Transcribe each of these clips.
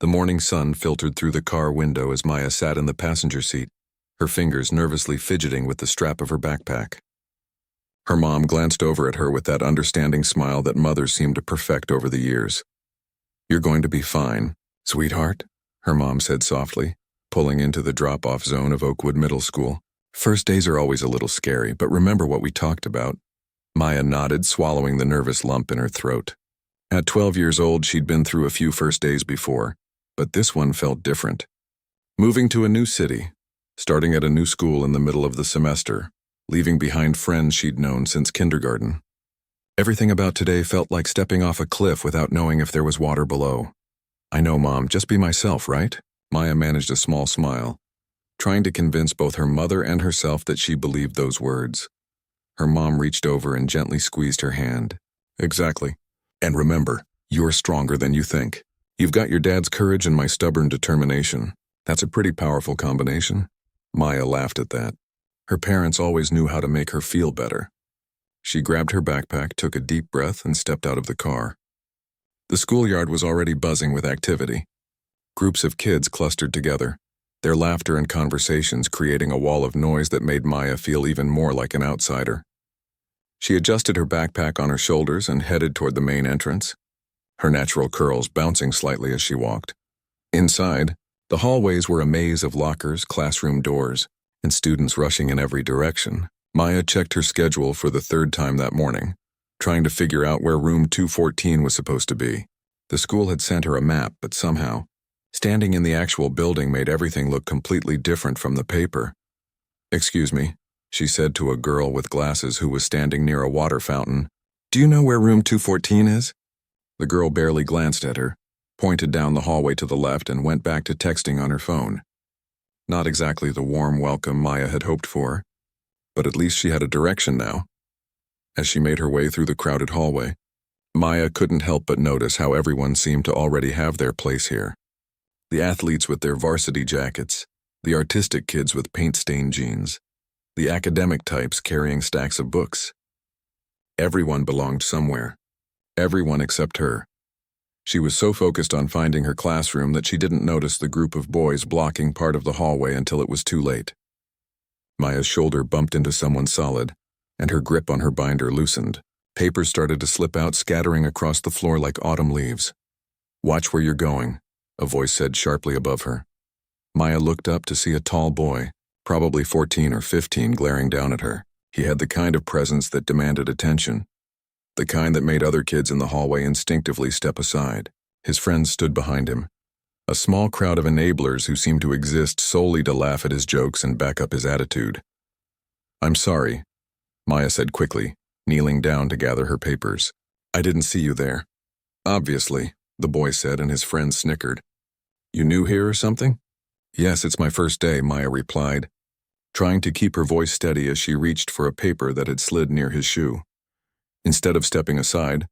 The morning sun filtered through the car window as Maya sat in the passenger seat, her fingers nervously fidgeting with the strap of her backpack. Her mom glanced over at her with that understanding smile that mothers seem to perfect over the years. "You're going to be fine, sweetheart," her mom said softly, pulling into the drop-off zone of Oakwood Middle School. "First days are always a little scary, but remember what we talked about." Maya nodded, swallowing the nervous lump in her throat. At 12 years old, she'd been through a few first days before, but this one felt different. Moving to a new city, starting at a new school in the middle of the semester, leaving behind friends she'd known since kindergarten. Everything about today felt like stepping off a cliff without knowing if there was water below. "I know, Mom, just be myself, right?" Maya managed a small smile, trying to convince both her mother and herself that she believed those words. Her mom reached over and gently squeezed her hand. "Exactly. And remember, you're stronger than you think. You've got your dad's courage and my stubborn determination. That's a pretty powerful combination." Maya laughed at that. Her parents always knew how to make her feel better. She grabbed her backpack, took a deep breath, and stepped out of the car. The schoolyard was already buzzing with activity. Groups of kids clustered together, their laughter and conversations creating a wall of noise that made Maya feel even more like an outsider. She adjusted her backpack on her shoulders and headed toward the main entrance, her natural curls bouncing slightly as she walked. Inside, the hallways were a maze of lockers, classroom doors, and students rushing in every direction. Maya checked her schedule for the third time that morning, trying to figure out where room 214 was supposed to be. The school had sent her a map, but somehow, standing in the actual building made everything look completely different from the paper. "Excuse me," she said to a girl with glasses who was standing near a water fountain. "Do you know where room 214 is?" The girl barely glanced at her, pointed down the hallway to the left, and went back to texting on her phone. Not exactly the warm welcome Maya had hoped for, but at least she had a direction now. As she made her way through the crowded hallway, Maya couldn't help but notice how everyone seemed to already have their place here. The athletes with their varsity jackets, the artistic kids with paint-stained jeans, the academic types carrying stacks of books. Everyone belonged somewhere. Everyone except her. She was so focused on finding her classroom that she didn't notice the group of boys blocking part of the hallway until it was too late. Maya's shoulder bumped into someone solid, and her grip on her binder loosened. Papers started to slip out, scattering across the floor like autumn leaves. "Watch where you're going," a voice said sharply above her. Maya looked up to see a tall boy, probably 14 or 15, glaring down at her. He had the kind of presence that demanded attention, the kind that made other kids in the hallway instinctively step aside. His friends stood behind him, a small crowd of enablers who seemed to exist solely to laugh at his jokes and back up his attitude. "I'm sorry," Maya said quickly, kneeling down to gather her papers. "I didn't see you there." "Obviously," the boy said, and his friends snickered. "You new here or something?" "Yes, it's my first day," Maya replied, trying to keep her voice steady as she reached for a paper that had slid near his shoe. Instead of stepping aside,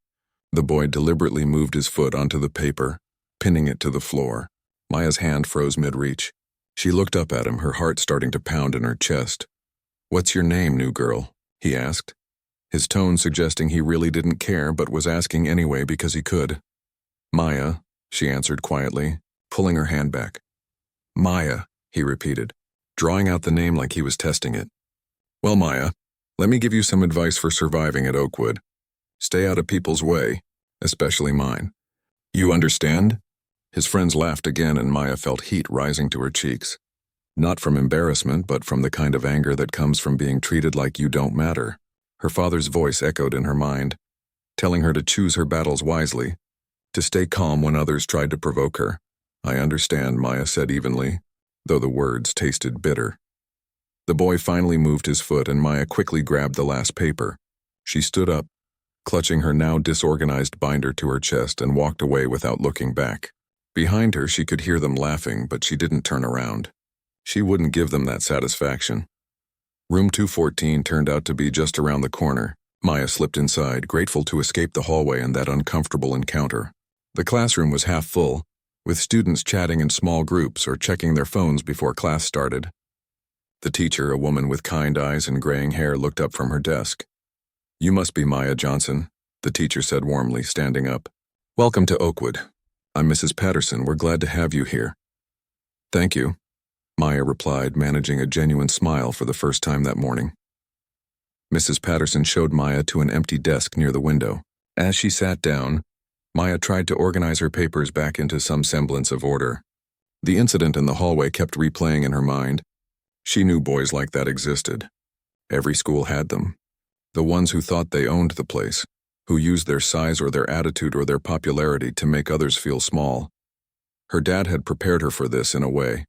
the boy deliberately moved his foot onto the paper, pinning it to the floor. Maya's hand froze mid-reach. She looked up at him, her heart starting to pound in her chest. "What's your name, new girl?" he asked, his tone suggesting he really didn't care but was asking anyway because he could. "Maya," she answered quietly, pulling her hand back. "Maya," he repeated, drawing out the name like he was testing it. "Well, Maya, let me give you some advice for surviving at Oakwood. Stay out of people's way, especially mine. You understand?" His friends laughed again, and Maya felt heat rising to her cheeks. Not from embarrassment, but from the kind of anger that comes from being treated like you don't matter. Her father's voice echoed in her mind, telling her to choose her battles wisely, to stay calm when others tried to provoke her. "I understand," Maya said evenly, though the words tasted bitter. The boy finally moved his foot, and Maya quickly grabbed the last paper. She stood up, clutching her now disorganized binder to her chest, and walked away without looking back. Behind her, she could hear them laughing, but she didn't turn around. She wouldn't give them that satisfaction. Room 214 turned out to be just around the corner. Maya slipped inside, grateful to escape the hallway and that uncomfortable encounter. The classroom was half full, with students chatting in small groups or checking their phones before class started. The teacher, a woman with kind eyes and graying hair, looked up from her desk. "You must be Maya Johnson," the teacher said warmly, standing up. "Welcome to Oakwood. I'm Mrs. Patterson. We're glad to have you here." "Thank you," Maya replied, managing a genuine smile for the first time that morning. Mrs. Patterson showed Maya to an empty desk near the window. As she sat down, Maya tried to organize her papers back into some semblance of order. The incident in the hallway kept replaying in her mind. She knew boys like that existed. Every school had them. The ones who thought they owned the place, who used their size or their attitude or their popularity to make others feel small. Her dad had prepared her for this in a way.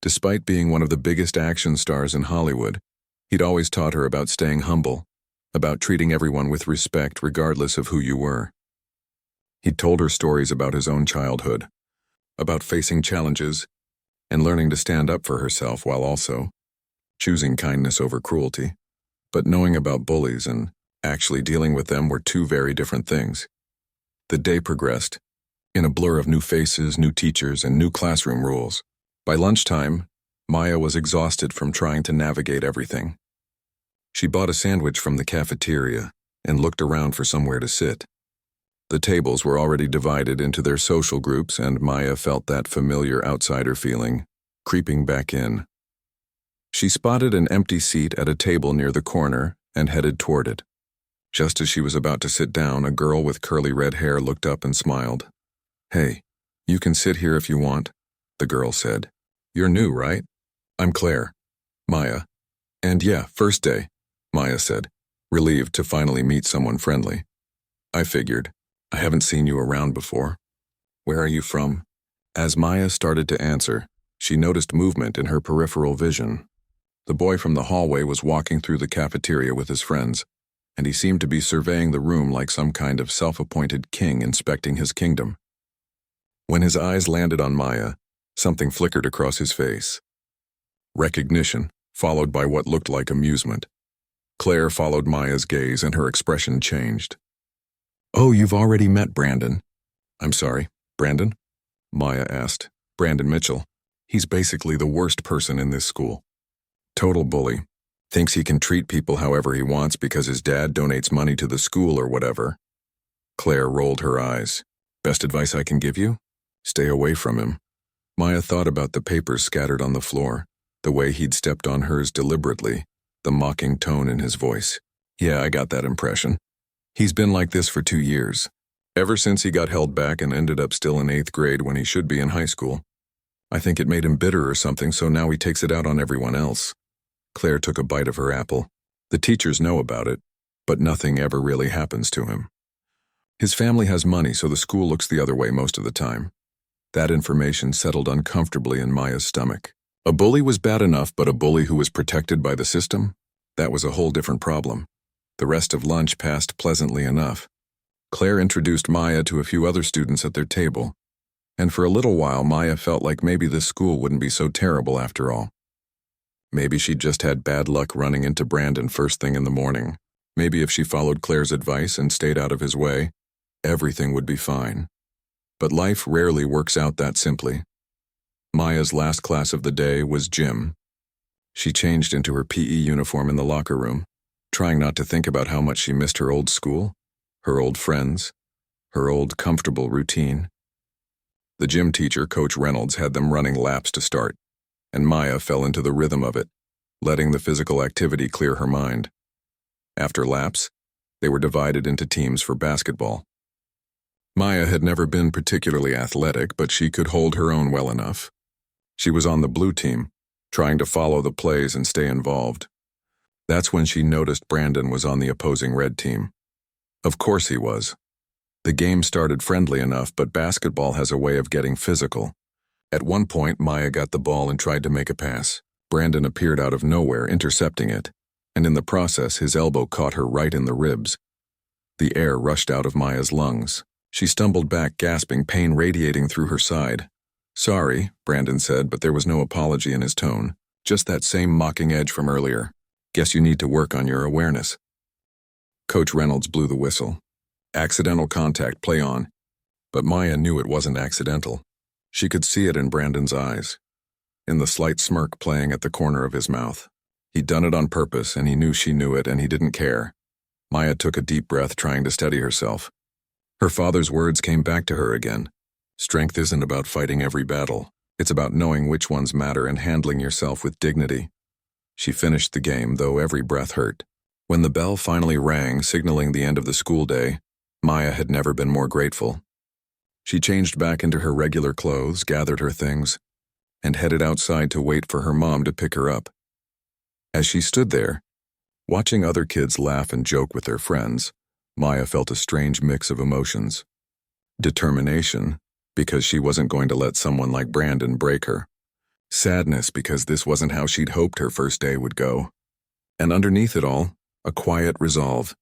Despite being one of the biggest action stars in Hollywood, he'd always taught her about staying humble, about treating everyone with respect regardless of who you were. He'd told her stories about his own childhood, about facing challenges and learning to stand up for herself while also choosing kindness over cruelty. But knowing about bullies and actually dealing with them were two very different things. The day progressed, in a blur of new faces, new teachers, and new classroom rules. By lunchtime, Maya was exhausted from trying to navigate everything. She bought a sandwich from the cafeteria and looked around for somewhere to sit. The tables were already divided into their social groups, and Maya felt that familiar outsider feeling creeping back in. She spotted an empty seat at a table near the corner and headed toward it. Just as she was about to sit down, a girl with curly red hair looked up and smiled. "Hey, you can sit here if you want," the girl said. "You're new, right?" "I'm Claire." "Maya." "And yeah, first day," Maya said, relieved to finally meet someone friendly. "I figured. I haven't seen you around before." "Where are you from?" As Maya started to answer, she noticed movement in her peripheral vision. The boy from the hallway was walking through the cafeteria with his friends, and he seemed to be surveying the room like some kind of self-appointed king inspecting his kingdom. When his eyes landed on Maya, something flickered across his face. Recognition, followed by what looked like amusement. Claire followed Maya's gaze and her expression changed. "Oh, you've already met Brandon." "I'm sorry, Brandon?" Maya asked. "Brandon Mitchell. He's basically the worst person in this school. Total bully. Thinks he can treat people however he wants because his dad donates money to the school or whatever." Claire rolled her eyes. "Best advice I can give you? Stay away from him." Maya thought about the papers scattered on the floor, the way he'd stepped on hers deliberately, the mocking tone in his voice. "Yeah, I got that impression. He's been like this for 2 years, ever since he got held back and ended up still in 8th grade when he should be in high school. I think it made him bitter or something, so now he takes it out on everyone else." Claire took a bite of her apple. "The teachers know about it, but nothing ever really happens to him. His family has money, so the school looks the other way most of the time." That information settled uncomfortably in Maya's stomach. A bully was bad enough, but a bully who was protected by the system? That was a whole different problem. The rest of lunch passed pleasantly enough. Claire introduced Maya to a few other students at their table, and for a little while Maya felt like maybe this school wouldn't be so terrible after all. Maybe she'd just had bad luck running into Brandon first thing in the morning. Maybe if she followed Claire's advice and stayed out of his way, everything would be fine. But life rarely works out that simply. Maya's last class of the day was gym. She changed into her PE uniform in the locker room, trying not to think about how much she missed her old school, her old friends, her old comfortable routine. The gym teacher, Coach Reynolds, had them running laps to start, and Maya fell into the rhythm of it, letting the physical activity clear her mind. After laps, they were divided into teams for basketball. Maya had never been particularly athletic, but she could hold her own well enough. She was on the blue team, trying to follow the plays and stay involved. That's when she noticed Brandon was on the opposing red team. Of course he was. The game started friendly enough, but basketball has a way of getting physical. At one point, Maya got the ball and tried to make a pass. Brandon appeared out of nowhere, intercepting it, and in the process, his elbow caught her right in the ribs. The air rushed out of Maya's lungs. She stumbled back, gasping, pain radiating through her side. "Sorry," Brandon said, but there was no apology in his tone, just that same mocking edge from earlier. "Guess you need to work on your awareness." Coach Reynolds blew the whistle. "Accidental contact, play on." But Maya knew it wasn't accidental. She could see it in Brandon's eyes, in the slight smirk playing at the corner of his mouth. He'd done it on purpose, and he knew she knew it, and he didn't care. Maya took a deep breath, trying to steady herself. Her father's words came back to her again. Strength isn't about fighting every battle. It's about knowing which ones matter and handling yourself with dignity. She finished the game, though every breath hurt. When the bell finally rang, signaling the end of the school day, Maya had never been more grateful. She changed back into her regular clothes, gathered her things, and headed outside to wait for her mom to pick her up. As she stood there, watching other kids laugh and joke with their friends, Maya felt a strange mix of emotions. Determination, because she wasn't going to let someone like Brandon break her. Sadness, because this wasn't how she'd hoped her first day would go. And underneath it all, a quiet resolve.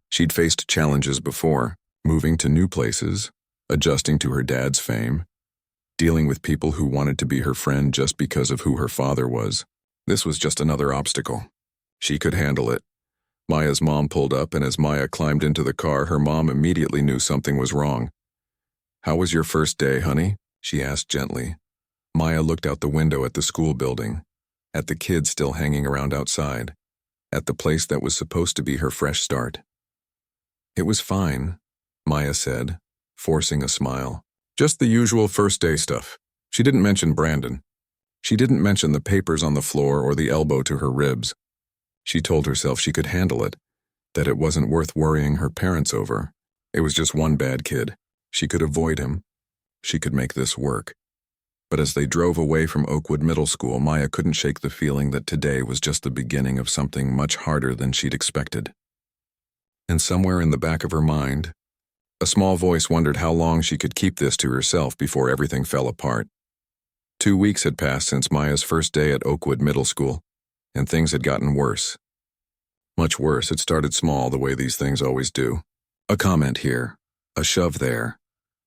She'd faced challenges before, moving to new places, adjusting to her dad's fame, dealing with people who wanted to be her friend just because of who her father was. This was just another obstacle. She could handle it. Maya's mom pulled up, and as Maya climbed into the car, her mom immediately knew something was wrong. "How was your first day, honey?" she asked gently. Maya looked out the window at the school building, at the kids still hanging around outside, at the place that was supposed to be her fresh start. "It was fine," Maya said, forcing a smile. "Just the usual first day stuff." She didn't mention Brandon. She didn't mention the papers on the floor or the elbow to her ribs. She told herself she could handle it, that it wasn't worth worrying her parents over. It was just one bad kid. She could avoid him. She could make this work. But as they drove away from Oakwood Middle School, Maya couldn't shake the feeling that today was just the beginning of something much harder than she'd expected. And somewhere in the back of her mind, a small voice wondered how long she could keep this to herself before everything fell apart. 2 weeks had passed since Maya's first day at Oakwood Middle School, and things had gotten worse. Much worse. It started small, the way these things always do. A comment here, a shove there.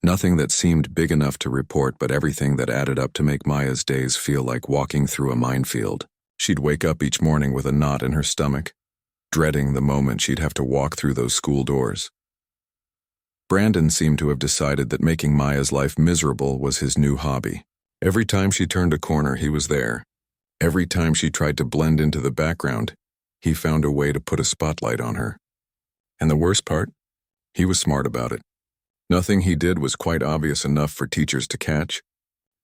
Nothing that seemed big enough to report, but everything that added up to make Maya's days feel like walking through a minefield. She'd wake up each morning with a knot in her stomach, dreading the moment she'd have to walk through those school doors. Brandon seemed to have decided that making Maya's life miserable was his new hobby. Every time she turned a corner, he was there. Every time she tried to blend into the background, he found a way to put a spotlight on her. And the worst part? He was smart about it. Nothing he did was quite obvious enough for teachers to catch,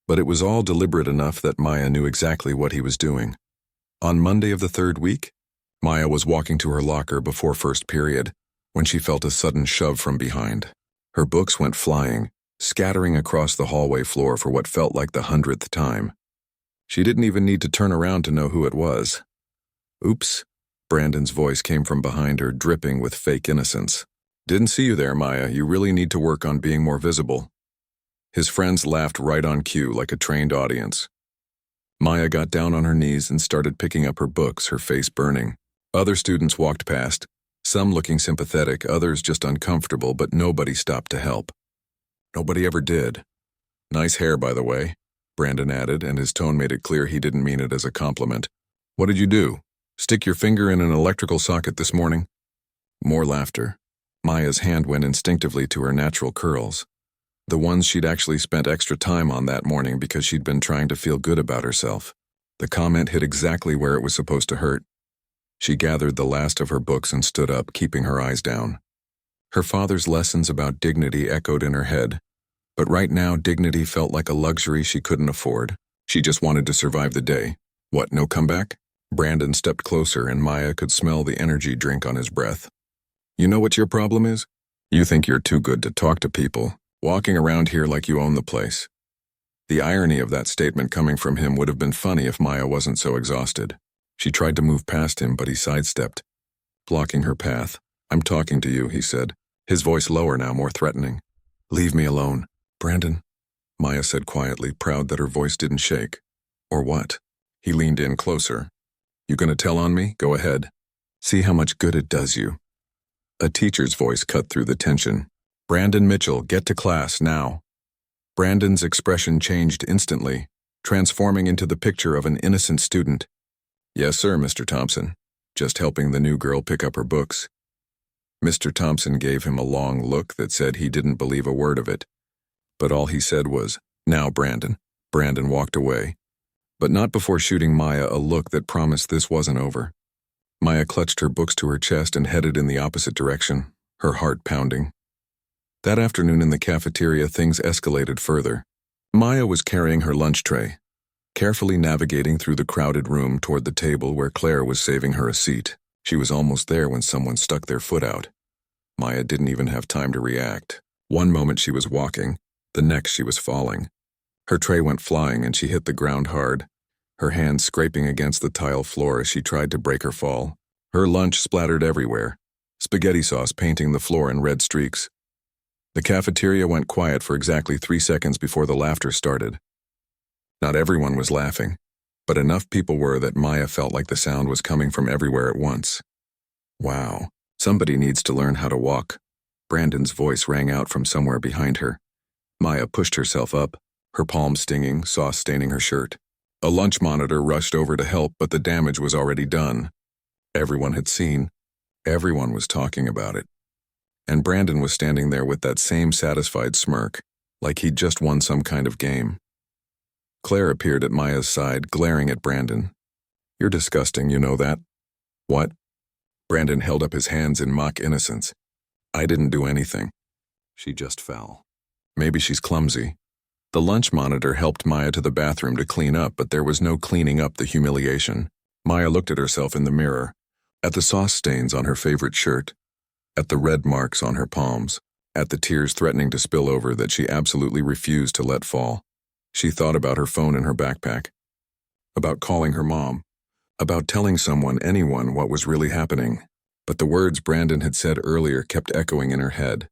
but it was all deliberate enough that Maya knew exactly what he was doing. On Monday of the 3rd week, Maya was walking to her locker before first period when she felt a sudden shove from behind. Her books went flying, scattering across the hallway floor for what felt like the 100th time. She didn't even need to turn around to know who it was. "Oops," Brandon's voice came from behind her, dripping with fake innocence. "Didn't see you there, Maya. You really need to work on being more visible." His friends laughed right on cue like a trained audience. Maya got down on her knees and started picking up her books, her face burning. Other students walked past, some looking sympathetic, others just uncomfortable, but nobody stopped to help. Nobody ever did. "Nice hair, by the way," Brandon added, and his tone made it clear he didn't mean it as a compliment. "What did you do? Stick your finger in an electrical socket this morning?" More laughter. Maya's hand went instinctively to her natural curls, the ones she'd actually spent extra time on that morning because she'd been trying to feel good about herself. The comment hit exactly where it was supposed to hurt. She gathered the last of her books and stood up, keeping her eyes down. Her father's lessons about dignity echoed in her head, but right now dignity felt like a luxury she couldn't afford. She just wanted to survive the day. What, no comeback? Brandon stepped closer and Maya could smell the energy drink on his breath. "You know what your problem is? You think you're too good to talk to people, walking around here like you own the place." The irony of that statement coming from him would have been funny if Maya wasn't so exhausted. She tried to move past him, but he sidestepped, blocking her path. "I'm talking to you," he said, his voice lower now, more threatening. "Leave me alone." "Brandon," Maya said quietly, proud that her voice didn't shake. "Or what?" He leaned in closer. "You gonna tell on me? Go ahead. See how much good it does you." A teacher's voice cut through the tension. "Brandon Mitchell, get to class, now." Brandon's expression changed instantly, transforming into the picture of an innocent student. "Yes, sir, Mr. Thompson. Just helping the new girl pick up her books." Mr. Thompson gave him a long look that said he didn't believe a word of it. But all he said was, "Now, Brandon." Brandon walked away, but not before shooting Maya a look that promised this wasn't over. Maya clutched her books to her chest and headed in the opposite direction, her heart pounding. That afternoon in the cafeteria, things escalated further. Maya was carrying her lunch tray, carefully navigating through the crowded room toward the table where Claire was saving her a seat. She was almost there when someone stuck their foot out. Maya didn't even have time to react. One moment she was walking, the next she was falling. Her tray went flying and she hit the ground hard, her hands scraping against the tile floor as she tried to break her fall. Her lunch splattered everywhere, spaghetti sauce painting the floor in red streaks. The cafeteria went quiet for exactly 3 seconds before the laughter started. Not everyone was laughing, but enough people were that Maya felt like the sound was coming from everywhere at once. Wow, somebody needs to learn how to walk. Brandon's voice rang out from somewhere behind her. Maya pushed herself up, her palms stinging, sauce staining her shirt. A lunch monitor rushed over to help, but the damage was already done. Everyone had seen. Everyone was talking about it. And Brandon was standing there with that same satisfied smirk, like he'd just won some kind of game. Claire appeared at Maya's side, glaring at Brandon. "You're disgusting, you know that?" "What?" Brandon held up his hands in mock innocence. "I didn't do anything. She just fell. Maybe she's clumsy." The lunch monitor helped Maya to the bathroom to clean up, but there was no cleaning up the humiliation. Maya looked at herself in the mirror, at the sauce stains on her favorite shirt, at the red marks on her palms, at the tears threatening to spill over that she absolutely refused to let fall. She thought about her phone in her backpack, about calling her mom, about telling someone, anyone, what was really happening. But the words Brandon had said earlier kept echoing in her head.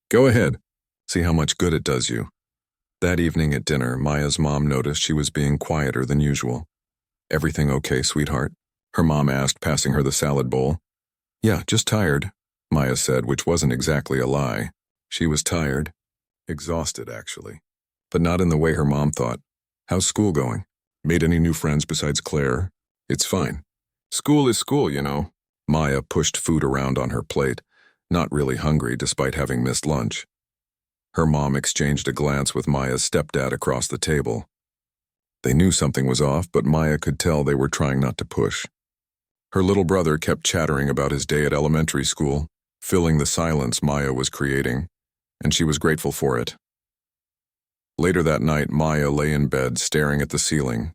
"Go ahead. See how much good it does you." That evening at dinner, Maya's mom noticed she was being quieter than usual. "Everything okay, sweetheart?" her mom asked, passing her the salad bowl. "Yeah, just tired," Maya said, which wasn't exactly a lie. She was tired. Exhausted, actually. But not in the way her mom thought. "How's school going? Made any new friends besides Claire?" "It's fine. School is school, you know." Maya pushed food around on her plate, not really hungry despite having missed lunch. Her mom exchanged a glance with Maya's stepdad across the table. They knew something was off, but Maya could tell they were trying not to push. Her little brother kept chattering about his day at elementary school, filling the silence Maya was creating, and she was grateful for it. Later that night, Maya lay in bed staring at the ceiling.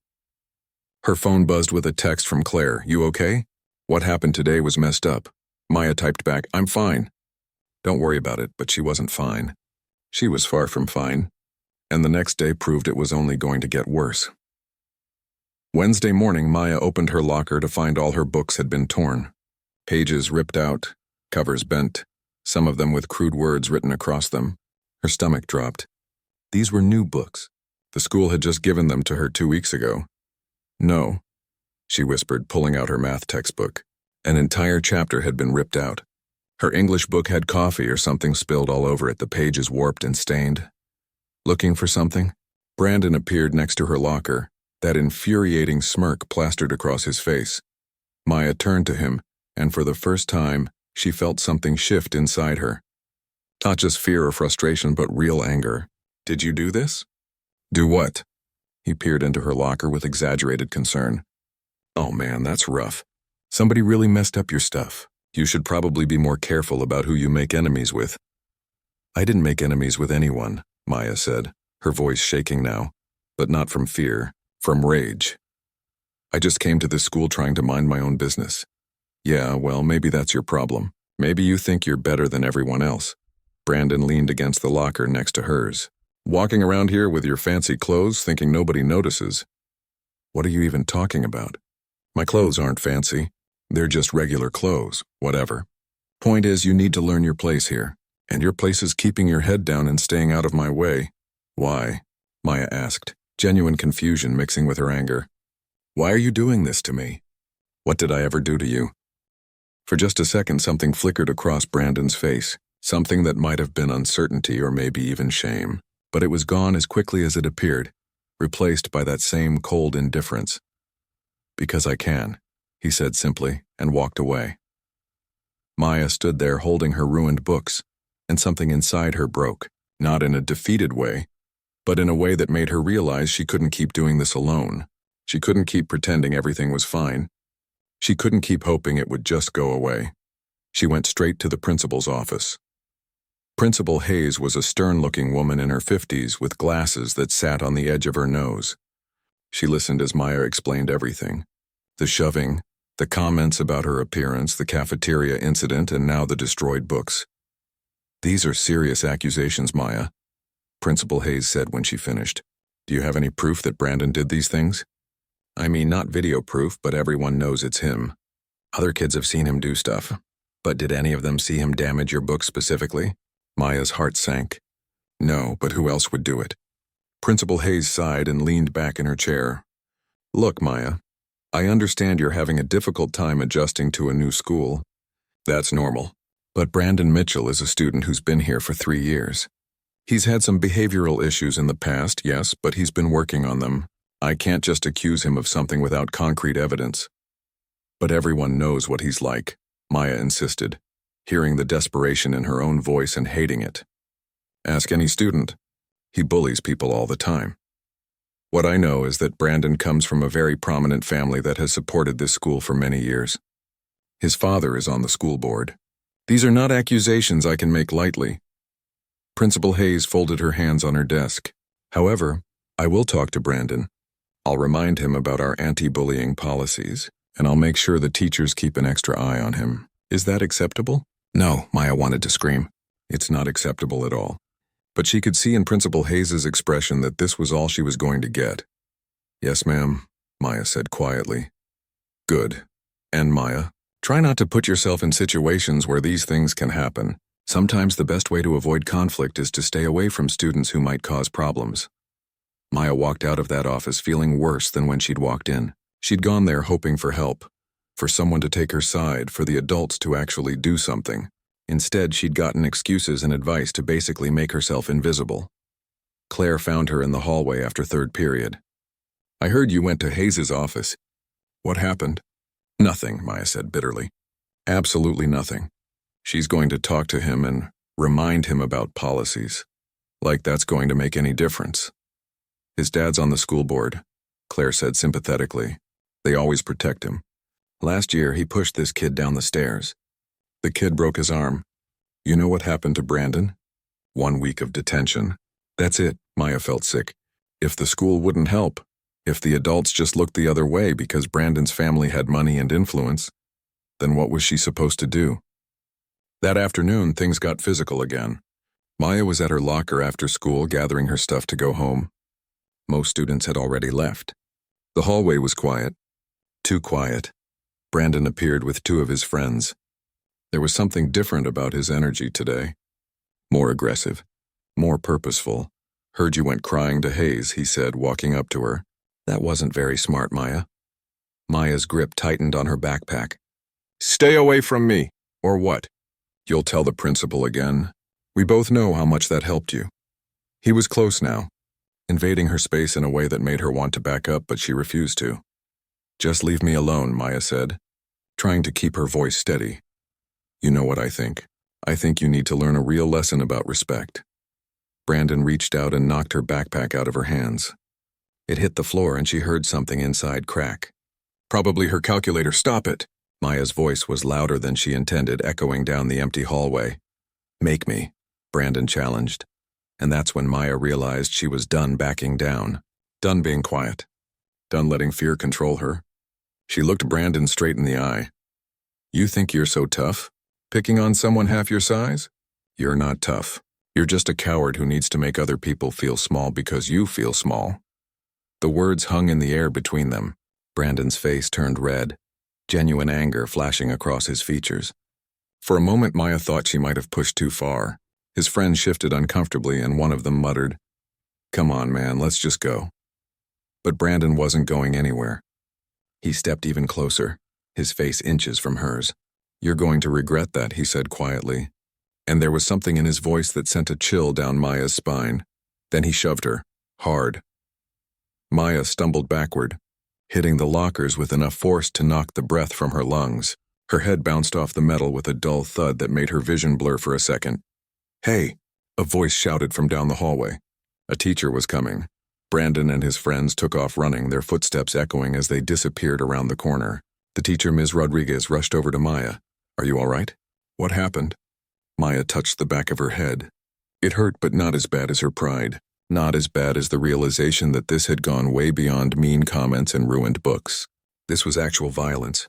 Her phone buzzed with a text from Claire. "You okay? What happened today was messed up." Maya typed back, "I'm fine." Don't worry about it, but she wasn't fine. She was far from fine, and the next day proved it was only going to get worse. Wednesday morning, Maya opened her locker to find all her books had been torn. Pages ripped out, covers bent, some of them with crude words written across them. Her stomach dropped. These were new books. The school had just given them to her 2 weeks ago. "No," she whispered, pulling out her math textbook. An entire chapter had been ripped out. Her English book had coffee or something spilled all over it, the pages warped and stained. Looking for something? Brandon appeared next to her locker, that infuriating smirk plastered across his face. Maya turned to him, and for the first time, she felt something shift inside her. Not just fear or frustration, but real anger. "Did you do this?" "Do what?" He peered into her locker with exaggerated concern. "Oh man, that's rough. Somebody really messed up your stuff. You should probably be more careful about who you make enemies with." "I didn't make enemies with anyone," Maya said, her voice shaking now, but not from fear, from rage. "I just came to this school trying to mind my own business." "Yeah, well, maybe that's your problem. Maybe you think you're better than everyone else." Brandon leaned against the locker next to hers. "Walking around here with your fancy clothes thinking nobody notices." "What are you even talking about?" "My clothes aren't fancy. They're just regular clothes, whatever. Point is, you need to learn your place here, and your place is keeping your head down and staying out of my way." "Why?" Maya asked, genuine confusion mixing with her anger. "Why are you doing this to me?" "What did I ever do to you?" For just a second, something flickered across Brandon's face, something that might have been uncertainty or maybe even shame, but it was gone as quickly as it appeared, replaced by that same cold indifference. "Because I can," he said simply, and walked away. Maya stood there holding her ruined books, and something inside her broke, not in a defeated way, but in a way that made her realize she couldn't keep doing this alone. She couldn't keep pretending everything was fine. She couldn't keep hoping it would just go away. She went straight to the principal's office. Principal Hayes was a stern-looking woman in her 50s with glasses that sat on the edge of her nose. She listened as Maya explained everything. The shoving, the comments about her appearance, the cafeteria incident, and now the destroyed books. "These are serious accusations, Maya," Principal Hayes said when she finished. "Do you have any proof that Brandon did these things?" "I mean, not video proof, but everyone knows it's him. Other kids have seen him do stuff. But did any of them see him damage your book specifically?" Maya's heart sank. "No, but who else would do it?" Principal Hayes sighed and leaned back in her chair. "Look, Maya, I understand you're having a difficult time adjusting to a new school. That's normal. But Brandon Mitchell is a student who's been here for 3 years. He's had some behavioral issues in the past, yes, but he's been working on them. I can't just accuse him of something without concrete evidence." "But everyone knows what he's like," Maya insisted, hearing the desperation in her own voice and hating it. "Ask any student. He bullies people all the time. What I know is that Brandon comes from a very prominent family that has supported this school for many years. His father is on the school board. These are not accusations I can make lightly." Principal Hayes folded her hands on her desk. "However, I will talk to Brandon. I'll remind him about our anti-bullying policies, and I'll make sure the teachers keep an extra eye on him. Is that acceptable?" "No," Maya wanted to scream. "It's not acceptable at all." But she could see in Principal Hayes' expression that this was all she was going to get. "Yes, ma'am," Maya said quietly. "Good. And Maya, try not to put yourself in situations where these things can happen. Sometimes the best way to avoid conflict is to stay away from students who might cause problems." Maya walked out of that office feeling worse than when she'd walked in. She'd gone there hoping for help, for someone to take her side, for the adults to actually do something. Instead, she'd gotten excuses and advice to basically make herself invisible. Claire found her in the hallway after third period. "I heard you went to Hayes' office. What happened?" "Nothing," Maya said bitterly. "Absolutely nothing. She's going to talk to him and remind him about policies. Like that's going to make any difference." "His dad's on the school board," Claire said sympathetically. "They always protect him. Last year, he pushed this kid down the stairs. The kid broke his arm. You know what happened to Brandon? 1 week of detention. That's it." Maya felt sick. If the school wouldn't help, if the adults just looked the other way because Brandon's family had money and influence, then what was she supposed to do? That afternoon, things got physical again. Maya was at her locker after school gathering her stuff to go home. Most students had already left. The hallway was quiet. Too quiet. Brandon appeared with 2 of his friends. There was something different about his energy today. More aggressive. More purposeful. "Heard you went crying to Hayes," he said, walking up to her. "That wasn't very smart, Maya." Maya's grip tightened on her backpack. "Stay away from me, or what? You'll tell the principal again. We both know how much that helped you." He was close now, invading her space in a way that made her want to back up, but she refused to. "Just leave me alone," Maya said, trying to keep her voice steady. "You know what I think. I think you need to learn a real lesson about respect." Brandon reached out and knocked her backpack out of her hands. It hit the floor and she heard something inside crack. "Probably her calculator. Stop it!" Maya's voice was louder than she intended, echoing down the empty hallway. "Make me," Brandon challenged. And that's when Maya realized she was done backing down. Done being quiet. Done letting fear control her. She looked Brandon straight in the eye. "You think you're so tough? Picking on someone half your size? You're not tough. You're just a coward who needs to make other people feel small because you feel small." The words hung in the air between them. Brandon's face turned red, genuine anger flashing across his features. For a moment, Maya thought she might have pushed too far. His friends shifted uncomfortably and one of them muttered, "Come on, man, let's just go." But Brandon wasn't going anywhere. He stepped even closer, his face inches from hers. "You're going to regret that," he said quietly. And there was something in his voice that sent a chill down Maya's spine. Then he shoved her, hard. Maya stumbled backward, hitting the lockers with enough force to knock the breath from her lungs. Her head bounced off the metal with a dull thud that made her vision blur for a second. "Hey!" a voice shouted from down the hallway. A teacher was coming. Brandon and his friends took off running, their footsteps echoing as they disappeared around the corner. The teacher, Ms. Rodriguez, rushed over to Maya. "Are you all right? What happened?" Maya touched the back of her head. It hurt, but not as bad as her pride. Not as bad as the realization that this had gone way beyond mean comments and ruined books. This was actual violence.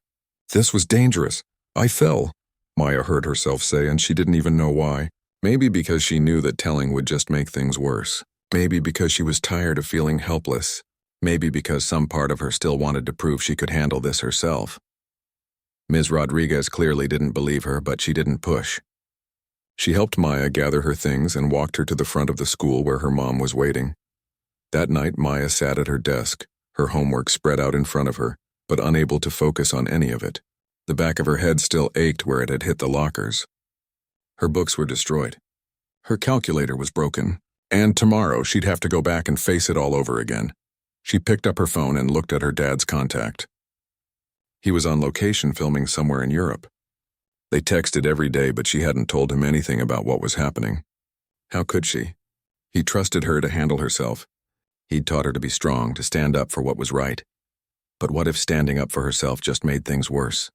This was dangerous. I fell, Maya heard herself say, and she didn't even know why. Maybe because she knew that telling would just make things worse. Maybe because she was tired of feeling helpless. Maybe because some part of her still wanted to prove she could handle this herself. Ms. Rodriguez clearly didn't believe her, but she didn't push. She helped Maya gather her things and walked her to the front of the school where her mom was waiting. That night, Maya sat at her desk, her homework spread out in front of her, but unable to focus on any of it. The back of her head still ached where it had hit the lockers. Her books were destroyed. Her calculator was broken, and tomorrow she'd have to go back and face it all over again. She picked up her phone and looked at her dad's contact. He was on location filming somewhere in Europe. They texted every day, but she hadn't told him anything about what was happening. How could she? He trusted her to handle herself. He'd taught her to be strong, to stand up for what was right. But what if standing up for herself just made things worse?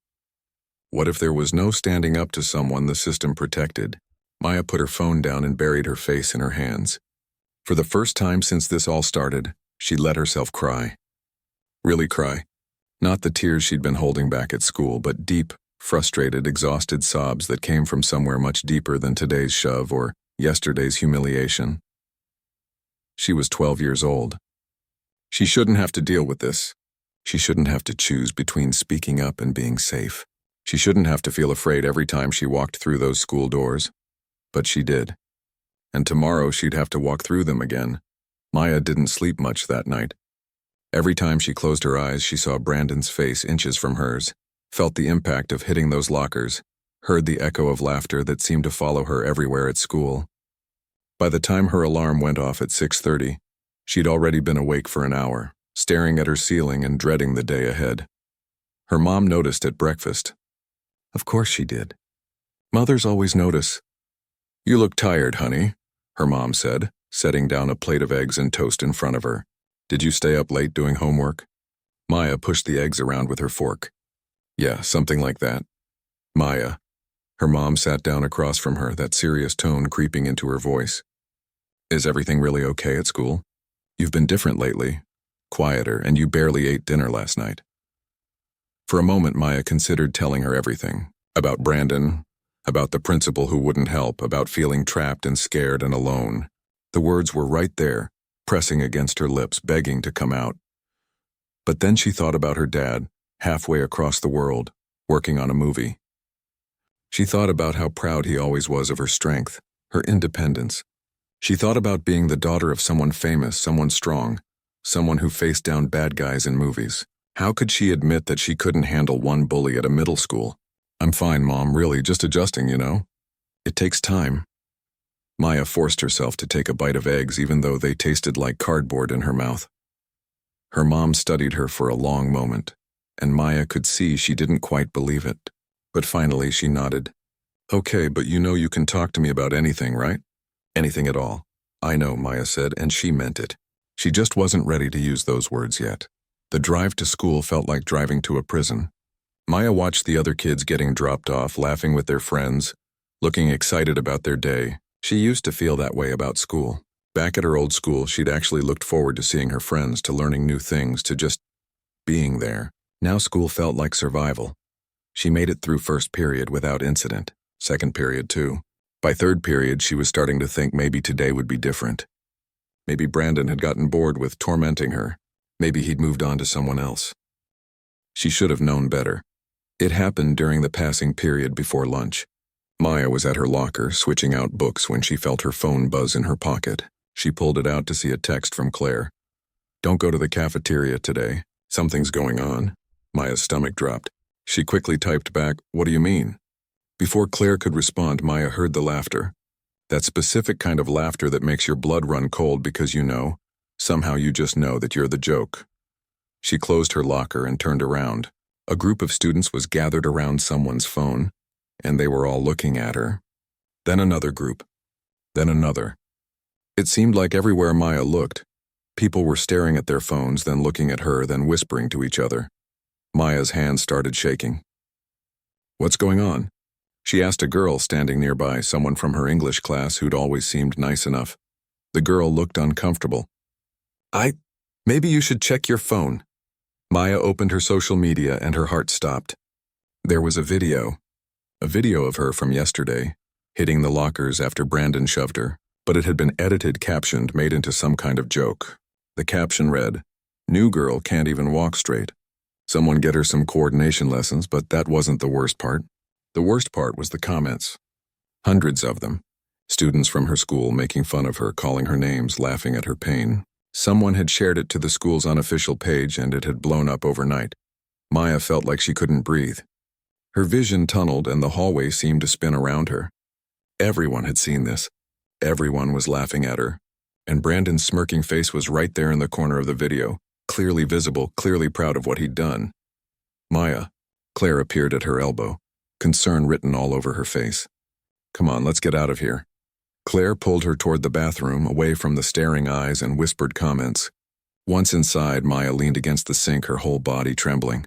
What if there was no standing up to someone the system protected? Maya put her phone down and buried her face in her hands. For the first time since this all started, she let herself cry. Really cry. Not the tears she'd been holding back at school, but deep, frustrated, exhausted sobs that came from somewhere much deeper than today's shove or yesterday's humiliation. She was 12 years old. She shouldn't have to deal with this. She shouldn't have to choose between speaking up and being safe. She shouldn't have to feel afraid every time she walked through those school doors. But she did. And tomorrow she'd have to walk through them again. Maya didn't sleep much that night. Every time she closed her eyes, she saw Brandon's face inches from hers, felt the impact of hitting those lockers, heard the echo of laughter that seemed to follow her everywhere at school. By the time her alarm went off at 6:30, she'd already been awake for an hour, staring at her ceiling and dreading the day ahead. Her mom noticed at breakfast. Of course she did. Mothers always notice. You look tired, honey, her mom said, setting down a plate of eggs and toast in front of her. Did you stay up late doing homework? Maya pushed the eggs around with her fork. Yeah, something like that. Maya. Her mom sat down across from her, that serious tone creeping into her voice. Is everything really okay at school? You've been different lately, quieter, and you barely ate dinner last night. For a moment, Maya considered telling her everything. About Brandon, about the principal who wouldn't help, about feeling trapped and scared and alone. The words were right there, pressing against her lips, begging to come out. But then she thought about her dad, halfway across the world, working on a movie. She thought about how proud he always was of her strength, her independence. She thought about being the daughter of someone famous, someone strong, someone who faced down bad guys in movies. How could she admit that she couldn't handle one bully at a middle school? I'm fine, Mom, really, just adjusting, you know? It takes time. Maya forced herself to take a bite of eggs even though they tasted like cardboard in her mouth. Her mom studied her for a long moment, and Maya could see she didn't quite believe it. But finally she nodded. Okay, but you know you can talk to me about anything, right? Anything at all. I know, Maya said, and she meant it. She just wasn't ready to use those words yet. The drive to school felt like driving to a prison. Maya watched the other kids getting dropped off, laughing with their friends, looking excited about their day. She used to feel that way about school. Back at her old school, she'd actually looked forward to seeing her friends, to learning new things, to just being there. Now school felt like survival. She made it through first period without incident, second period too. By third period, she was starting to think maybe today would be different. Maybe Brandon had gotten bored with tormenting her. Maybe he'd moved on to someone else. She should have known better. It happened during the passing period before lunch. Maya was at her locker, switching out books when she felt her phone buzz in her pocket. She pulled it out to see a text from Claire. Don't go to the cafeteria today. Something's going on. Maya's stomach dropped. She quickly typed back, what do you mean? Before Claire could respond, Maya heard the laughter. That specific kind of laughter that makes your blood run cold because somehow you just know that you're the joke. She closed her locker and turned around. A group of students was gathered around someone's phone, and they were all looking at her. Then another group. Then another. It seemed like everywhere Maya looked, people were staring at their phones, then looking at her, then whispering to each other. Maya's hands started shaking. What's going on? She asked a girl standing nearby, someone from her English class who'd always seemed nice enough. The girl looked uncomfortable. Maybe you should check your phone. Maya opened her social media and her heart stopped. There was a video of her from yesterday, hitting the lockers after Brandon shoved her, but it had been edited, captioned, made into some kind of joke. The caption read, "New girl can't even walk straight. Someone get her some coordination lessons," but that wasn't the worst part. The worst part was the comments. Hundreds of them. Students from her school making fun of her, calling her names, laughing at her pain. Someone had shared it to the school's unofficial page and it had blown up overnight. Maya felt like she couldn't breathe. Her vision tunneled and the hallway seemed to spin around her. Everyone had seen this. Everyone was laughing at her. And Brandon's smirking face was right there in the corner of the video, clearly visible, clearly proud of what he'd done. "Maya." Claire appeared at her elbow, concern written all over her face. "Come on, let's get out of here." Claire pulled her toward the bathroom, away from the staring eyes and whispered comments. Once inside, Maya leaned against the sink, her whole body trembling.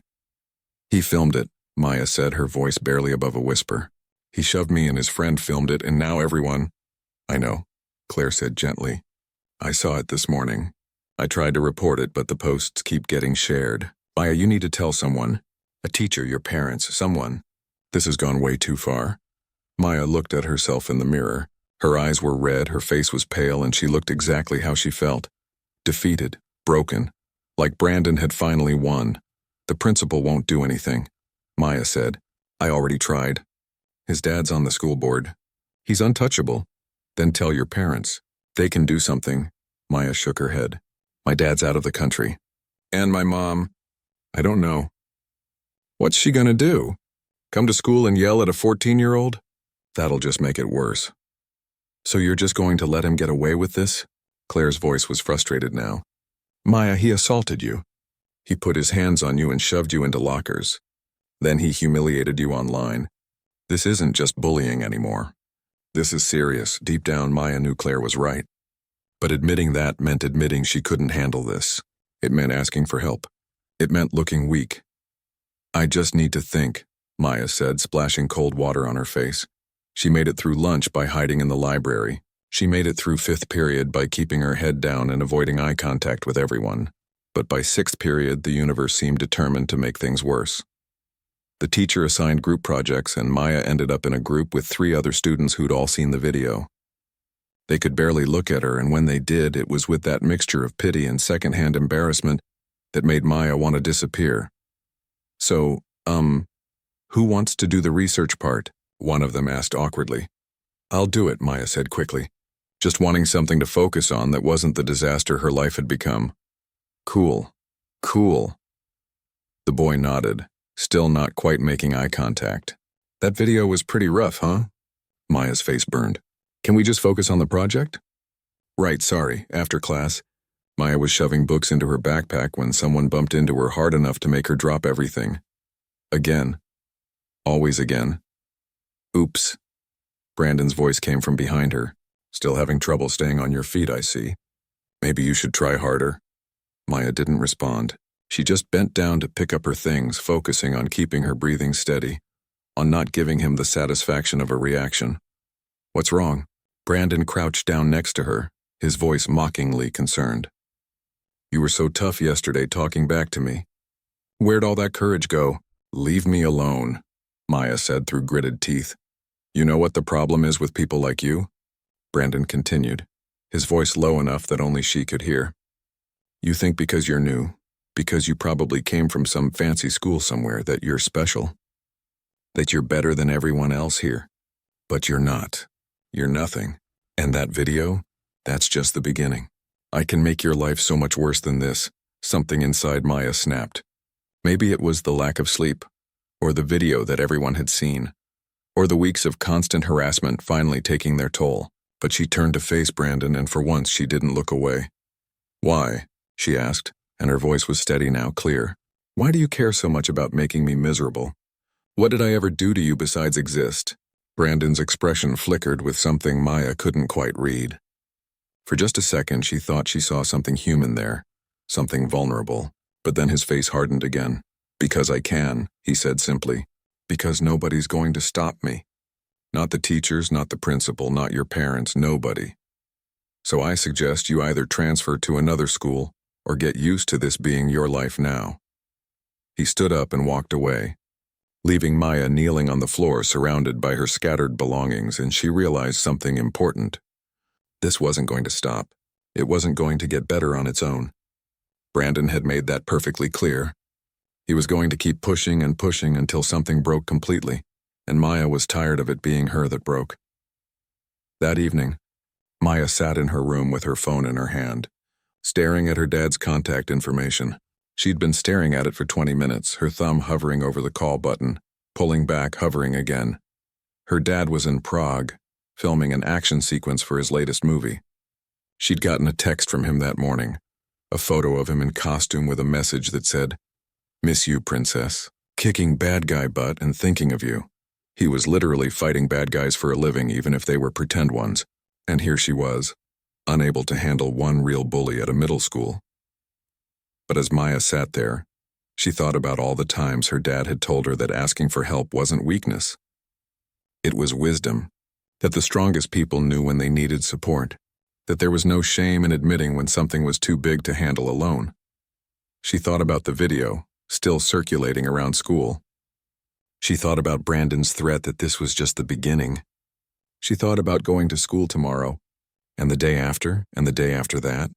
"He filmed it," Maya said, her voice barely above a whisper. "He shoved me and his friend filmed it, and now everyone—" "I know," Claire said gently. "I saw it this morning. I tried to report it, but the posts keep getting shared. Maya, you need to tell someone. A teacher, your parents, someone. This has gone way too far." Maya looked at herself in the mirror. Her eyes were red, her face was pale, and she looked exactly how she felt. Defeated, broken, like Brandon had finally won. "The principal won't do anything," Maya said. "I already tried. His dad's on the school board. He's untouchable. Then tell your parents. They can do something." Maya shook her head. "My dad's out of the country. And my mom, I don't know." "What's she gonna do? Come to school and yell at a 14-year-old? That'll just make it worse." "So you're just going to let him get away with this?" Claire's voice was frustrated now. "Maya, he assaulted you. He put his hands on you and shoved you into lockers. Then he humiliated you online. This isn't just bullying anymore. This is serious." Deep down, Maya knew Claire was right. But admitting that meant admitting she couldn't handle this. It meant asking for help. It meant looking weak. "I just need to think," Maya said, splashing cold water on her face. She made it through lunch by hiding in the library. She made it through 5th period by keeping her head down and avoiding eye contact with everyone. But by 6th period, the universe seemed determined to make things worse. The teacher assigned group projects, and Maya ended up in a group with 3 other students who'd all seen the video. They could barely look at her, and when they did, it was with that mixture of pity and secondhand embarrassment that made Maya want to disappear. "So, who wants to do the research part?" one of them asked awkwardly. "I'll do it," Maya said quickly, just wanting something to focus on that wasn't the disaster her life had become. Cool. The boy nodded, still not quite making eye contact. "That video was pretty rough, huh?" Maya's face burned. "Can we just focus on the project?" "Right, sorry, after class." Maya was shoving books into her backpack when someone bumped into her hard enough to make her drop everything. Again. Always again. "Oops." Brandon's voice came from behind her. "Still having trouble staying on your feet, I see. Maybe you should try harder." Maya didn't respond. She just bent down to pick up her things, focusing on keeping her breathing steady, on not giving him the satisfaction of a reaction. "What's wrong?" Brandon crouched down next to her, his voice mockingly concerned. "You were so tough yesterday talking back to me. Where'd all that courage go?" "Leave me alone," Maya said through gritted teeth. "You know what the problem is with people like you?" Brandon continued, his voice low enough that only she could hear. "You think because you're new, because you probably came from some fancy school somewhere, that you're special. That you're better than everyone else here. But you're not. You're nothing. And that video, that's just the beginning. I can make your life so much worse than this." Something inside Maya snapped. Maybe it was the lack of sleep, or the video that everyone had seen, or the weeks of constant harassment finally taking their toll. But she turned to face Brandon, and for once she didn't look away. "Why?" she asked, and her voice was steady now, clear. "Why do you care so much about making me miserable? What did I ever do to you besides exist?" Brandon's expression flickered with something Maya couldn't quite read. For just a second, she thought she saw something human there, something vulnerable, but then his face hardened again. "Because I can," he said simply. "Because nobody's going to stop me." Not the teachers, not the principal, not your parents, nobody. So I suggest you either transfer to another school or get used to this being your life now. He stood up and walked away, leaving Maya kneeling on the floor surrounded by her scattered belongings, and she realized something important. This wasn't going to stop. It wasn't going to get better on its own. Brandon had made that perfectly clear. He was going to keep pushing and pushing until something broke completely, and Maya was tired of it being her that broke. That evening, Maya sat in her room with her phone in her hand, staring at her dad's contact information. She'd been staring at it for 20 minutes, her thumb hovering over the call button, pulling back, hovering again. Her dad was in Prague, filming an action sequence for his latest movie. She'd gotten a text from him that morning, a photo of him in costume with a message that said, "Miss you, princess. Kicking bad guy butt and thinking of you." He was literally fighting bad guys for a living, even if they were pretend ones. And here she was, unable to handle one real bully at a middle school. But as Maya sat there, she thought about all the times her dad had told her that asking for help wasn't weakness. It was wisdom, that the strongest people knew when they needed support, that there was no shame in admitting when something was too big to handle alone. She thought about the video, still circulating around school. She thought about Brandon's threat that this was just the beginning. She thought about going to school tomorrow, and the day after, and the day after that,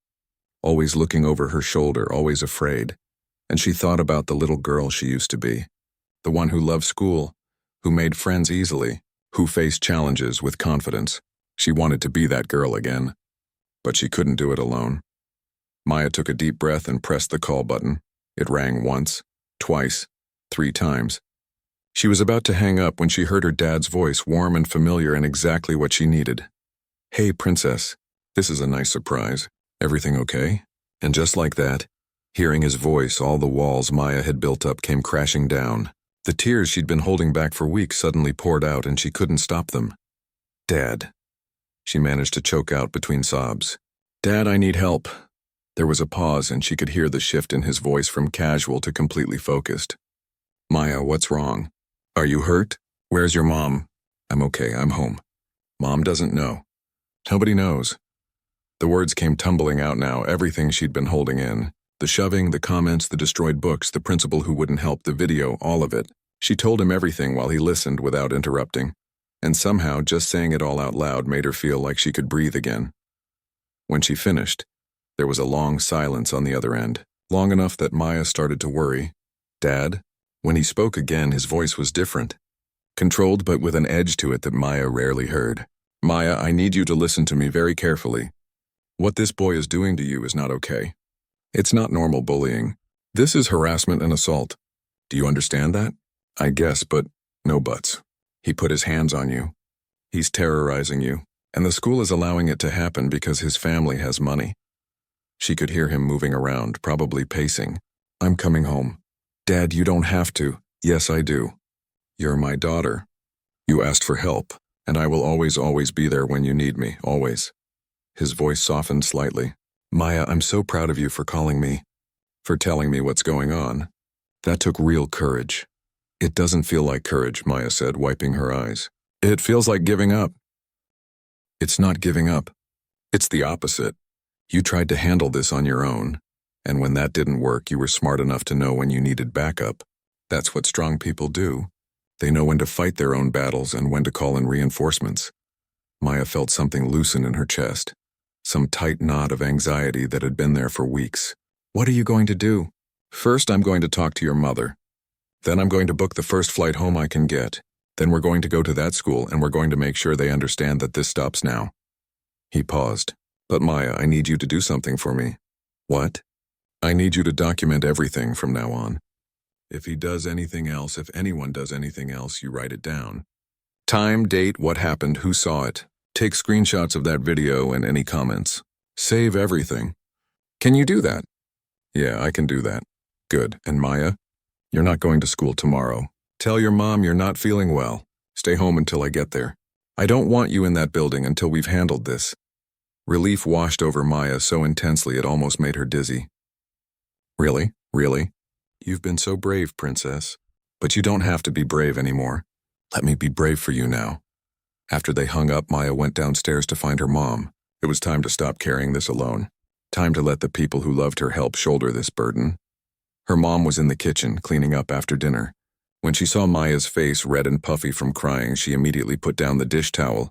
always looking over her shoulder, always afraid. And she thought about the little girl she used to be, the one who loved school, who made friends easily, who faced challenges with confidence. She wanted to be that girl again, but she couldn't do it alone. Maya took a deep breath and pressed the call button. It rang once, twice, 3 times. She was about to hang up when she heard her dad's voice, warm and familiar and exactly what she needed. "Hey, princess, this is a nice surprise. Everything okay?" And just like that, hearing his voice, all the walls Maya had built up came crashing down. The tears she'd been holding back for weeks suddenly poured out, and she couldn't stop them. "Dad," she managed to choke out between sobs. "Dad, I need help." There was a pause, and she could hear the shift in his voice from casual to completely focused. "Maya, what's wrong? Are you hurt? Where's your mom?" "I'm okay, I'm home." "Mom doesn't know." "Nobody knows." The words came tumbling out now, everything she'd been holding in. The shoving, the comments, the destroyed books, the principal who wouldn't help, the video, all of it. She told him everything while he listened without interrupting. And somehow, just saying it all out loud made her feel like she could breathe again. When she finished, there was a long silence on the other end, long enough that Maya started to worry. "Dad?" When he spoke again, his voice was different, controlled but with an edge to it that Maya rarely heard. "Maya, I need you to listen to me very carefully. What this boy is doing to you is not okay. It's not normal bullying. This is harassment and assault. Do you understand that?" "I guess, but no buts. He put his hands on you. He's terrorizing you, and the school is allowing it to happen because his family has money." She could hear him moving around, probably pacing. "I'm coming home." "Dad, you don't have to." "Yes, I do. You're my daughter. You asked for help, and I will always be there when you need me, always." His voice softened slightly. "Maya, I'm so proud of you for calling me, for telling me what's going on. That took real courage." "It doesn't feel like courage," Maya said, wiping her eyes. "It feels like giving up." "It's not giving up. It's the opposite. You tried to handle this on your own, and when that didn't work, you were smart enough to know when you needed backup. That's what strong people do. They know when to fight their own battles and when to call in reinforcements." Maya felt something loosen in her chest, some tight knot of anxiety that had been there for weeks. "What are you going to do?" "First, I'm going to talk to your mother. Then I'm going to book the first flight home I can get. Then we're going to go to that school, and we're going to make sure they understand that this stops now." He paused. "But Maya, I need you to do something for me." "What?" "I need you to document everything from now on. If he does anything else, if anyone does anything else, you write it down. Time, date, what happened, who saw it. Take screenshots of that video and any comments. Save everything." "Can you do that?" "Yeah, I can do that." "Good. And Maya, you're not going to school tomorrow. Tell your mom you're not feeling well. Stay home until I get there. I don't want you in that building until we've handled this." Relief washed over Maya so intensely it almost made her dizzy. "Really? Really? You've been so brave, princess. But you don't have to be brave anymore. Let me be brave for you now." After they hung up, Maya went downstairs to find her mom. It was time to stop carrying this alone. Time to let the people who loved her help shoulder this burden. Her mom was in the kitchen, cleaning up after dinner. When she saw Maya's face red and puffy from crying, she immediately put down the dish towel.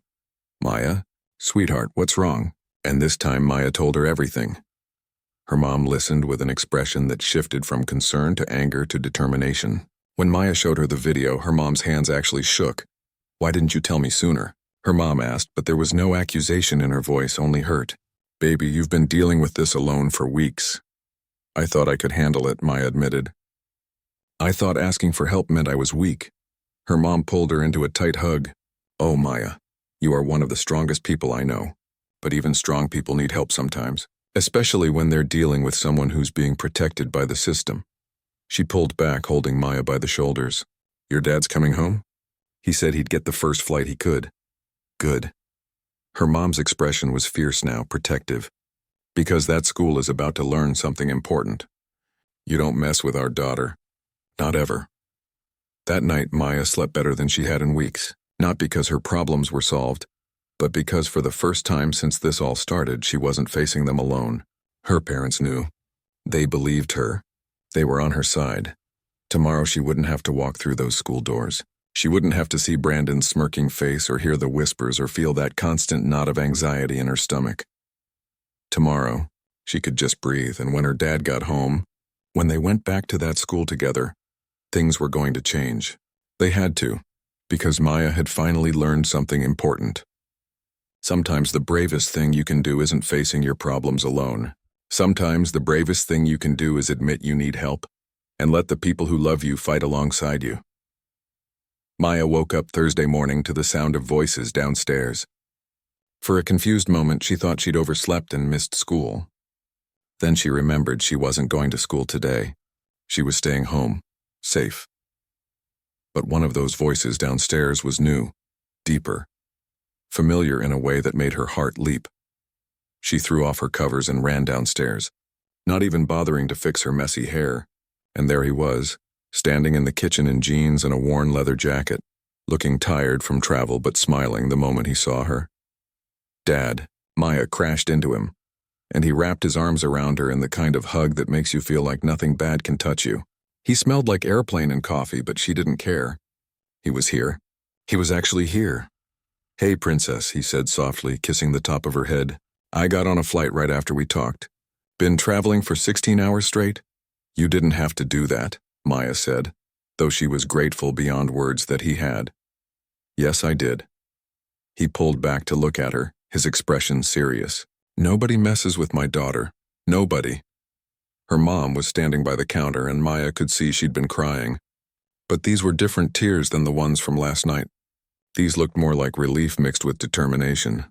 "Maya? Sweetheart, what's wrong?" And this time Maya told her everything. Her mom listened with an expression that shifted from concern to anger to determination. When Maya showed her the video, her mom's hands actually shook. "Why didn't you tell me sooner?" her mom asked, but there was no accusation in her voice, only hurt. "Baby, you've been dealing with this alone for weeks." "I thought I could handle it," Maya admitted. "I thought asking for help meant I was weak." Her mom pulled her into a tight hug. "Oh, Maya, you are one of the strongest people I know. But even strong people need help sometimes, especially when they're dealing with someone who's being protected by the system." She pulled back, holding Maya by the shoulders. "Your dad's coming home? He said he'd get the first flight he could." "Good." Her mom's expression was fierce now, protective. "Because that school is about to learn something important. You don't mess with our daughter. Not ever." That night, Maya slept better than she had in weeks, not because her problems were solved, but because for the first time since this all started, she wasn't facing them alone. Her parents knew. They believed her. They were on her side. Tomorrow she wouldn't have to walk through those school doors. She wouldn't have to see Brandon's smirking face or hear the whispers or feel that constant knot of anxiety in her stomach. Tomorrow, she could just breathe, and when her dad got home, when they went back to that school together, things were going to change. They had to, because Maya had finally learned something important. Sometimes the bravest thing you can do isn't facing your problems alone. Sometimes the bravest thing you can do is admit you need help and let the people who love you fight alongside you. Maya woke up Thursday morning to the sound of voices downstairs. For a confused moment, she thought she'd overslept and missed school. Then she remembered she wasn't going to school today. She was staying home, safe. But one of those voices downstairs was new, deeper, familiar in a way that made her heart leap. She threw off her covers and ran downstairs, not even bothering to fix her messy hair. And there he was, standing in the kitchen in jeans and a worn leather jacket, looking tired from travel but smiling the moment he saw her. "Dad," Maya crashed into him, and he wrapped his arms around her in the kind of hug that makes you feel like nothing bad can touch you. He smelled like airplane and coffee, but she didn't care. He was here. He was actually here. "Hey, princess," he said softly, kissing the top of her head. "I got on a flight right after we talked. Been traveling for 16 hours straight?" "You didn't have to do that," Maya said, though she was grateful beyond words that he had. "Yes, I did." He pulled back to look at her, his expression serious. "Nobody messes with my daughter. Nobody." Her mom was standing by the counter, and Maya could see she'd been crying. But these were different tears than the ones from last night. These looked more like relief mixed with determination.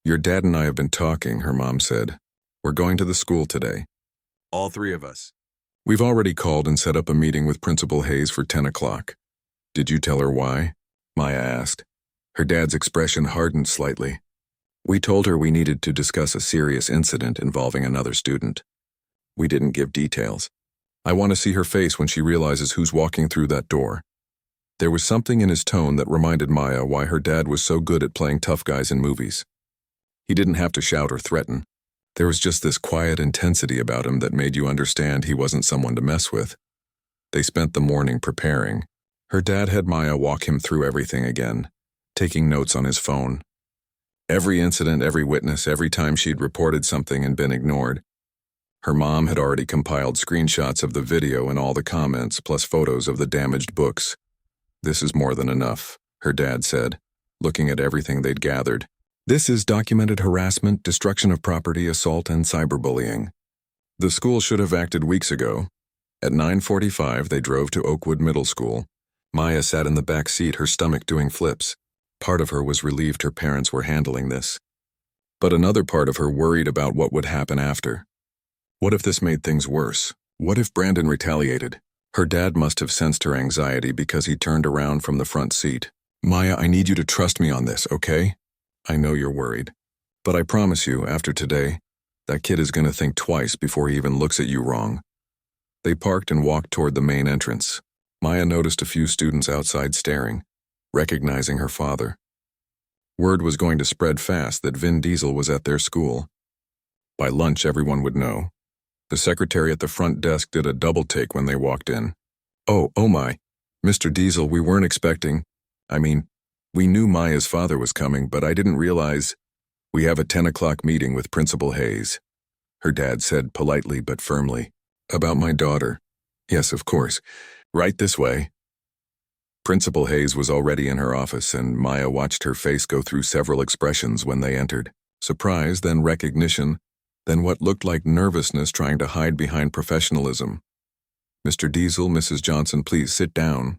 "Your dad and I have been talking," her mom said. "We're going to the school today. All three of us. We've already called and set up a meeting with Principal Hayes for 10 o'clock. Did you tell her why?" Maya asked. Her dad's expression hardened slightly. "We told her we needed to discuss a serious incident involving another student. We didn't give details. I want to see her face when she realizes who's walking through that door." There was something in his tone that reminded Maya why her dad was so good at playing tough guys in movies. He didn't have to shout or threaten. There was just this quiet intensity about him that made you understand he wasn't someone to mess with. They spent the morning preparing. Her dad had Maya walk him through everything again, taking notes on his phone. Every incident, every witness, every time she'd reported something and been ignored. Her mom had already compiled screenshots of the video and all the comments, plus photos of the damaged books. "This is more than enough," her dad said, looking at everything they'd gathered. "This is documented harassment, destruction of property, assault, and cyberbullying. The school should have acted weeks ago." At 9:45, they drove to Oakwood Middle School. Maya sat in the back seat, her stomach doing flips. Part of her was relieved her parents were handling this. But another part of her worried about what would happen after. What if this made things worse? What if Brandon retaliated? Her dad must have sensed her anxiety because he turned around from the front seat. "Maya, I need you to trust me on this, okay? I know you're worried. But I promise you, after today, that kid is going to think twice before he even looks at you wrong." They parked and walked toward the main entrance. Maya noticed a few students outside staring, recognizing her father. Word was going to spread fast that Vin Diesel was at their school. By lunch, everyone would know. The secretary at the front desk did a double take when they walked in. Oh my. Mr. Diesel, we weren't expecting. We knew Maya's father was coming, but I didn't realize. We have a 10 o'clock meeting with Principal Hayes, her dad said politely but firmly. About my daughter. Yes, of course. Right this way. Principal Hayes was already in her office, and Maya watched her face go through several expressions when they entered. Surprise, then recognition, then what looked like nervousness trying to hide behind professionalism. Mr. Diesel, Mrs. Johnson, please sit down.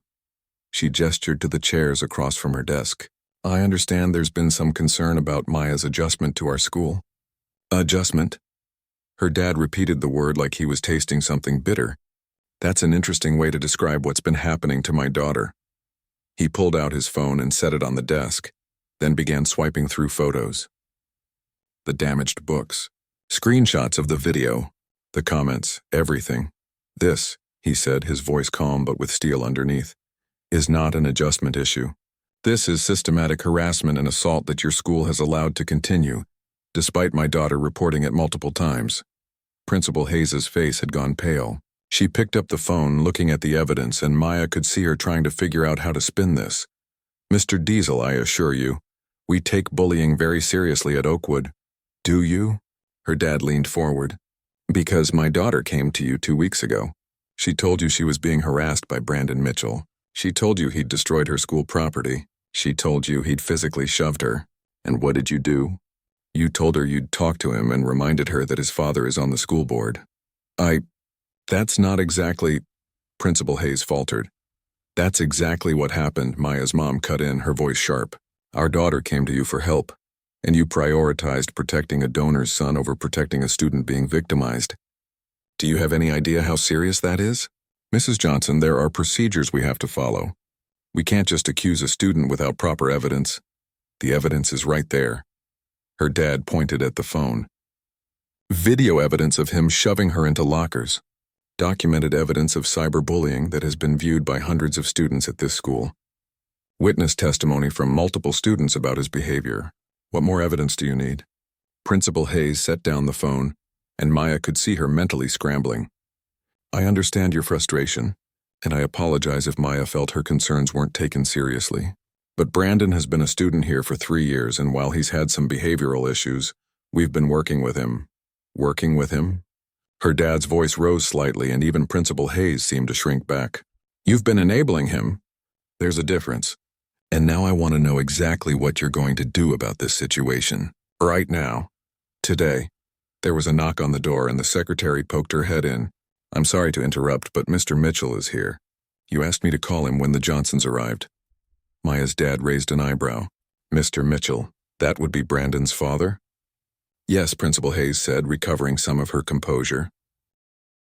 She gestured to the chairs across from her desk. I understand there's been some concern about Maya's adjustment to our school. Adjustment? Her dad repeated the word like he was tasting something bitter. That's an interesting way to describe what's been happening to my daughter. He pulled out his phone and set it on the desk, then began swiping through photos. The damaged books, screenshots of the video, the comments, everything. This, he said, his voice calm but with steel underneath, is not an adjustment issue. This is systematic harassment and assault that your school has allowed to continue, despite my daughter reporting it multiple times. Principal Hayes' face had gone pale. She picked up the phone, looking at the evidence, and Maya could see her trying to figure out how to spin this. Mr. Diesel, I assure you, we take bullying very seriously at Oakwood. Do you? Her dad leaned forward. Because my daughter came to you 2 weeks ago. She told you she was being harassed by Brandon Mitchell. She told you he'd destroyed her school property. She told you he'd physically shoved her. And what did you do? You told her you'd talk to him and reminded her that his father is on the school board. That's not exactly, Principal Hayes faltered. That's exactly what happened, Maya's mom cut in, her voice sharp. Our daughter came to you for help, and you prioritized protecting a donor's son over protecting a student being victimized. Do you have any idea how serious that is? Mrs. Johnson, there are procedures we have to follow. We can't just accuse a student without proper evidence. The evidence is right there. Her dad pointed at the phone. Video evidence of him shoving her into lockers. Documented evidence of cyberbullying that has been viewed by hundreds of students at this school. Witness testimony from multiple students about his behavior. What more evidence do you need? Principal Hayes set down the phone, and Maya could see her mentally scrambling. I understand your frustration, and I apologize if Maya felt her concerns weren't taken seriously. But Brandon has been a student here for 3 years, and while he's had some behavioral issues, we've been working with him. Working with him? Her dad's voice rose slightly, and even Principal Hayes seemed to shrink back. You've been enabling him. There's a difference. And now I want to know exactly what you're going to do about this situation. Right now. Today. There was a knock on the door, and the secretary poked her head in. I'm sorry to interrupt, but Mr. Mitchell is here. You asked me to call him when the Johnsons arrived. Maya's dad raised an eyebrow. Mr. Mitchell, that would be Brandon's father? Yes, Principal Hayes said, recovering some of her composure.